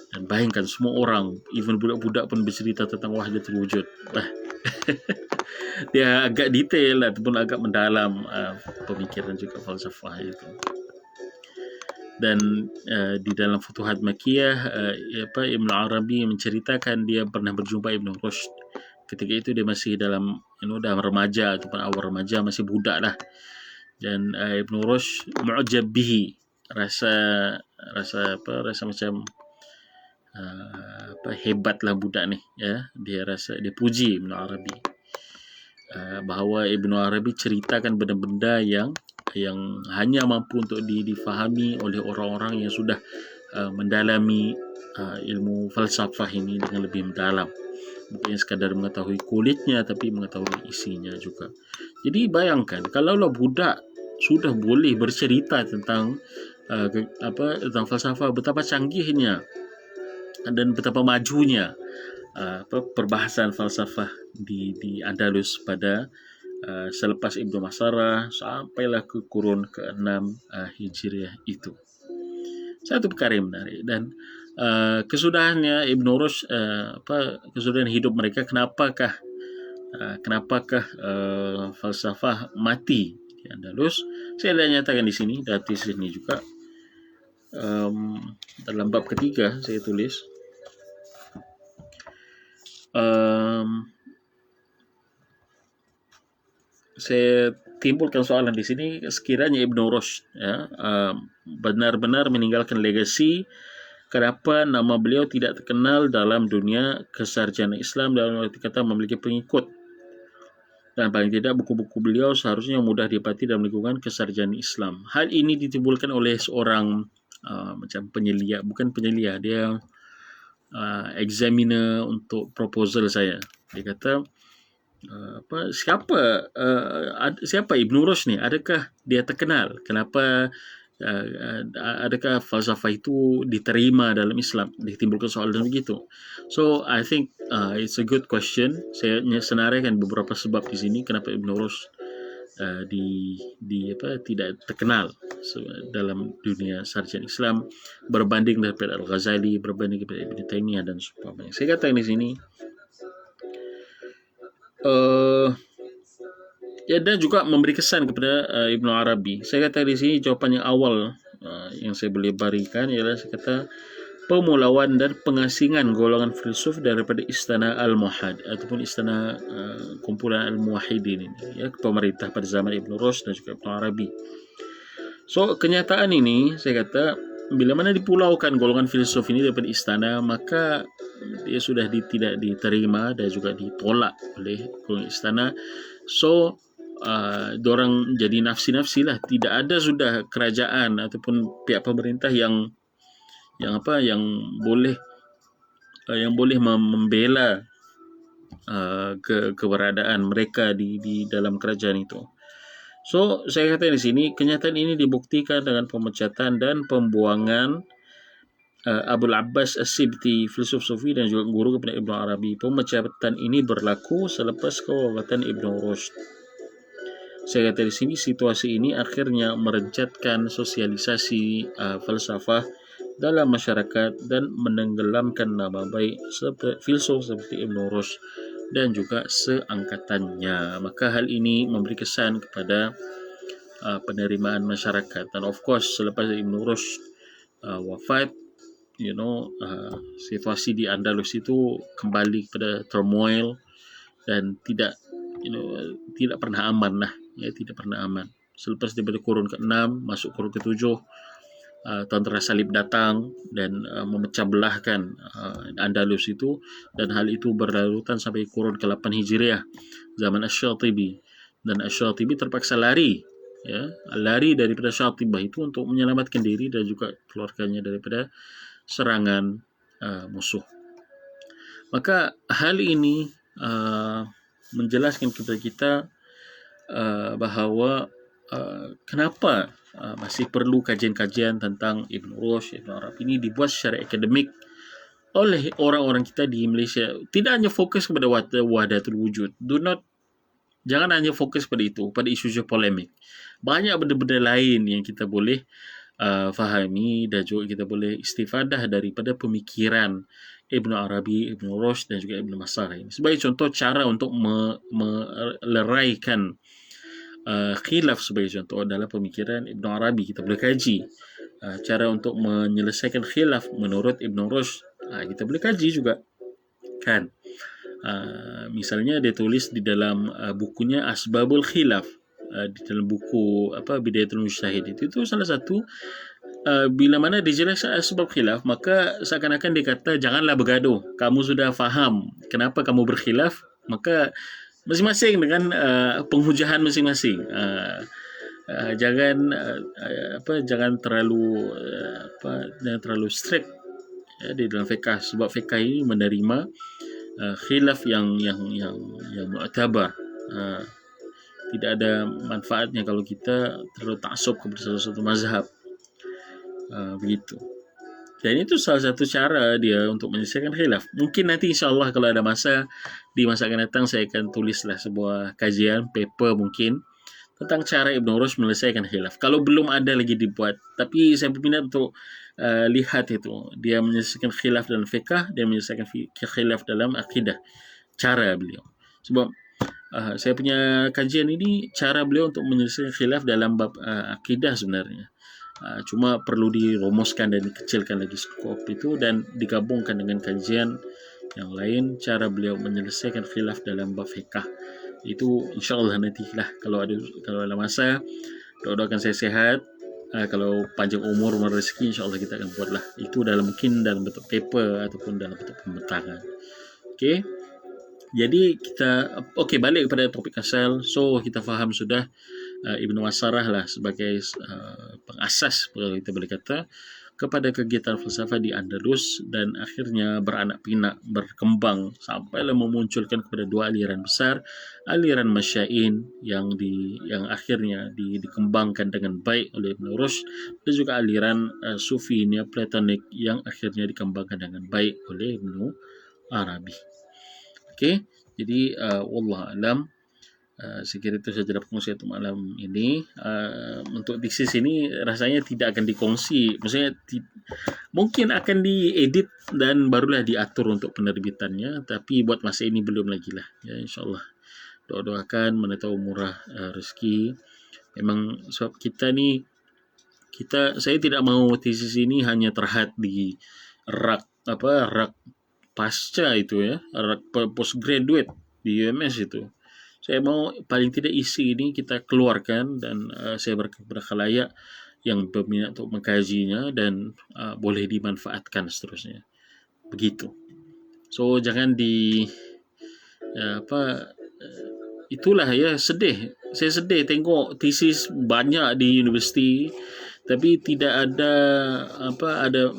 Dan bayangkan semua orang, even budak-budak pun bercerita tentang wahdatul wujud. Dia agak detail ataupun agak mendalam pemikiran juga falsafah itu. Dan di dalam Futuhat Makkiyah Ibnu Arabi menceritakan dia pernah berjumpa Ibnu Rushd. Ketika itu dia masih dalam dalam remaja ataupun awal remaja, masih budak lah. Dan Ibnu Rushd mu'jab bihi, rasa macam hebatlah budak ni, ya. Dia puji Ibnu Arabi bahawa Ibnu Arabi ceritakan benda-benda yang hanya mampu untuk difahami oleh orang-orang yang sudah mendalami ilmu falsafah ini dengan lebih mendalam. Bukan sekadar mengetahui kulitnya, tapi mengetahui isinya juga. Jadi bayangkan kalaulah budak sudah boleh bercerita tentang tentang falsafah, betapa canggihnya dan betapa majunya perbahasan falsafah di Andalus pada selepas Ibnu Masarah sampailah ke kurun ke-6 Hijriah itu. Satu perkara yang menarik. Dan kesudahannya Ibnu Rushd, kesudahan hidup mereka, kenapakah falsafah mati di Andalus? Saya dah nyatakan di sini, dan di sini juga dalam bab ketiga saya tulis saya timbulkan soalan di sini, sekiranya Ibnu Rushd benar-benar meninggalkan legasi, kenapa nama beliau tidak terkenal dalam dunia kesarjanaan Islam, dalam arti kata memiliki pengikut, dan paling tidak buku-buku beliau seharusnya mudah didapati dalam lingkungan kesarjanaan Islam. Hal ini ditimbulkan oleh seorang macam penyelia, bukan penyelia, dia examiner untuk proposal saya. Dia kata, siapa Ibnu Rushd ni? Adakah dia terkenal? Kenapa adakah falsafah itu diterima dalam Islam? Ditimbulkan soalan begitu. So I think it's a good question. Saya senaraikan beberapa sebab di sini kenapa Ibnu Rushd tidak terkenal dalam dunia sarjana Islam berbanding daripada Al-Ghazali, berbanding daripada Ibn Taymiyah dan sebagainya. Saya katakan di sini dan juga memberi kesan kepada Ibnu Arabi. Saya kata di sini jawapan yang awal yang saya boleh berikan ialah, saya kata, pemulauan dan pengasingan golongan filsuf daripada istana Al-Muhad ataupun istana kumpulan Al-Muwahhidin ini, ya, pemerintah pada zaman Ibnu Rushd dan juga Ibnu Arabi. So kenyataan ini, saya kata, bila mana dipulaukan golongan filsuf ini daripada istana, maka dia sudah tidak diterima dan juga ditolak oleh golongan istana. So dorang jadi nafsi-nafsi lah. Tidak ada sudah kerajaan ataupun pihak pemerintah yang boleh membela keberadaan mereka di dalam kerajaan itu. So saya kata di sini, kenyataan ini dibuktikan dengan pemecatan dan pembuangan Abul Abbas As-Sibti, filsuf sufi dan juga guru kepada Ibnu Arabi. Pemecatan ini berlaku selepas kewafatan Ibnu Rushd. Saya kata di sini, situasi ini akhirnya merencatkan sosialisasi falsafah dalam masyarakat dan menenggelamkan nama baik filsuf seperti Ibnu Rushd dan juga seangkatannya. Maka hal ini memberi kesan kepada penerimaan masyarakat. Dan of course, selepas Ibnu Rushd wafat, situasi di Andalus itu kembali kepada turmoil dan tidak pernah aman lah, ya, tidak pernah aman. Selepas daripada kurun ke-6 masuk kurun ke-7, tentera salib datang dan memecah belahkan Andalus itu, dan hal itu berlarutan sampai kurun ke-8 Hijriah, zaman Asy-Syatibi, dan Asy-Syatibi terpaksa lari daripada Syatibah itu untuk menyelamatkan diri dan juga keluarganya daripada serangan musuh. Maka hal ini menjelaskan kepada kita bahawa kenapa masih perlu kajian-kajian tentang Ibn Rushd, Ibn Arabi ini dibuat secara akademik oleh orang-orang kita di Malaysia. Tidak hanya fokus kepada wahdatul wujud. Jangan hanya fokus pada itu, pada isu-isu polemik. Banyak benda-benda lain yang kita boleh fahami dan juga kita boleh istifadah daripada pemikiran Ibn Arabi, Ibn Rushd dan juga Ibn Masarah ini. Sebagai contoh, cara untuk meleraikan khilaf sebagai contoh dalam pemikiran Ibn Arabi kita boleh kaji. Cara untuk menyelesaikan khilaf menurut Ibn Rushd kita boleh kaji juga, kan? Misalnya dia tulis di dalam bukunya Asbabul Khilaf, di dalam buku Bidayatul Mujtahid itu salah satu bila mana dijelaskan sebab khilaf, maka seakan-akan dia kata janganlah bergaduh. Kamu sudah faham kenapa kamu berkhilaf, maka masing-masing dengan penghujahan masing-masing. Jangan terlalu strict di dalam fiqh, sebab fiqh ini menerima khilaf yang mu'tabar. Tidak ada manfaatnya kalau kita terlalu taksub kepada salah satu mazhab. Begitu. Dan itu salah satu cara dia untuk menyelesaikan khilaf. Mungkin nanti insyaAllah kalau ada masa, di masa akan datang saya akan tulislah sebuah kajian, paper mungkin, tentang cara Ibn Rushd menyelesaikan khilaf. Kalau belum ada lagi dibuat, tapi saya berminat untuk lihat itu. Dia menyelesaikan khilaf dalam fiqh, dia menyelesaikan khilaf dalam akidah. Cara beliau. Sebab saya punya kajian ini, cara beliau untuk menyelesaikan khilaf dalam bab akidah sebenarnya. Cuma perlu dirumuskan dan dikecilkan lagi skop itu dan digabungkan dengan kajian yang lain, cara beliau menyelesaikan khilaf dalam bab fiqh. Itu insyaAllah nantilah kalau ada masa. Doakan saya sehat. Kalau panjang umur rezeki, insyaAllah kita akan buatlah itu mungkin dalam bentuk paper ataupun dalam bentuk pembentangan. Okey. Jadi kita balik kepada topik asal. So kita faham sudah Ibn Masarah lah sebagai pengasas, kalau kita boleh kata, kepada kegiatan falsafah di Andalus, dan akhirnya beranak pinak, berkembang sampailah memunculkan kepada dua aliran besar, aliran Masya'in yang akhirnya dikembangkan dengan baik oleh Ibn Rushd, dan juga aliran Sufi Neoplatonik yang akhirnya dikembangkan dengan baik oleh Ibn Arabi. Okey, jadi wallah alam. Saya kira itu saja perkongsian untuk malam ini. Untuk tesis ini rasanya tidak akan dikongsi. Maksudnya mungkin akan diedit dan barulah diatur untuk penerbitannya. Tapi buat masa ini belum lagi lah. Ya, insyaAllah. Doakan mana tahu murah rezeki. Memang sebab saya tidak mahu tesis ini hanya terhad di rak pasca itu ya, rak postgraduate di UMS itu. Saya mau paling tidak isi ini kita keluarkan dan saya kepada khalayak yang berminat untuk mengkajinya dan boleh dimanfaatkan seterusnya. Begitu. So jangan itulah ya, sedih. Saya sedih tengok tesis banyak di universiti tapi tidak ada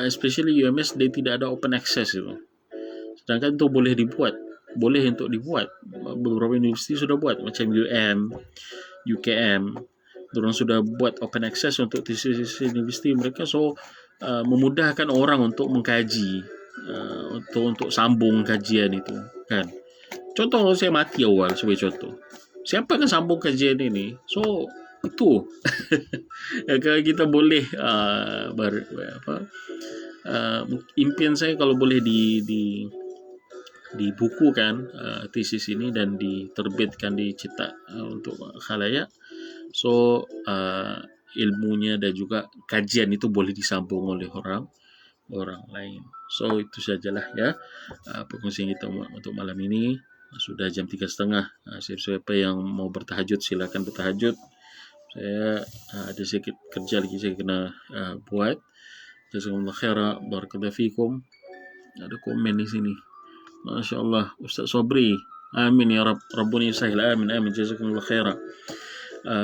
especially UMS dia tidak ada open access itu. Sedangkan itu boleh untuk dibuat. Beberapa universiti sudah buat macam UKM, mereka sudah buat open access untuk tesis universiti mereka, so memudahkan orang untuk mengkaji, untuk sambung kajian itu, kan. Contoh kalau saya mati awal sebagai contoh, siapa akan sambung kajian ini? So itu kalau kita boleh impian saya kalau boleh dibukukan tesis ini dan diterbitkan, dicetak untuk khalayak. So ilmunya dan juga kajian itu boleh disambung oleh orang lain. So itu sajalah ya perkongsian kita untuk malam ini. Sudah jam 3.30. Siapa yang mau bertahajud silakan bertahajud. Saya ada sedikit kerja lagi saya kena buat. Jazakumullah khairan, barakallahu fikum. Ada komen di sini. Masya Allah, Ustaz Sobri. Amin ya Rabb. Rabbuni sahil. Amin. Jazakumullah khairan.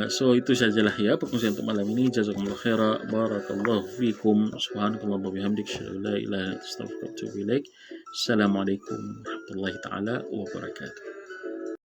So itu sajalah ya perkongsian untuk malam ini. Jazakumullah khaira, barakallahu fikum, subhanakallah wa bihamdik, asyhadu an la ilaha illa anta, astaghfiruka wa atubu ilaik. Assalamualaikum warahmatullahi taala wabarakatuh.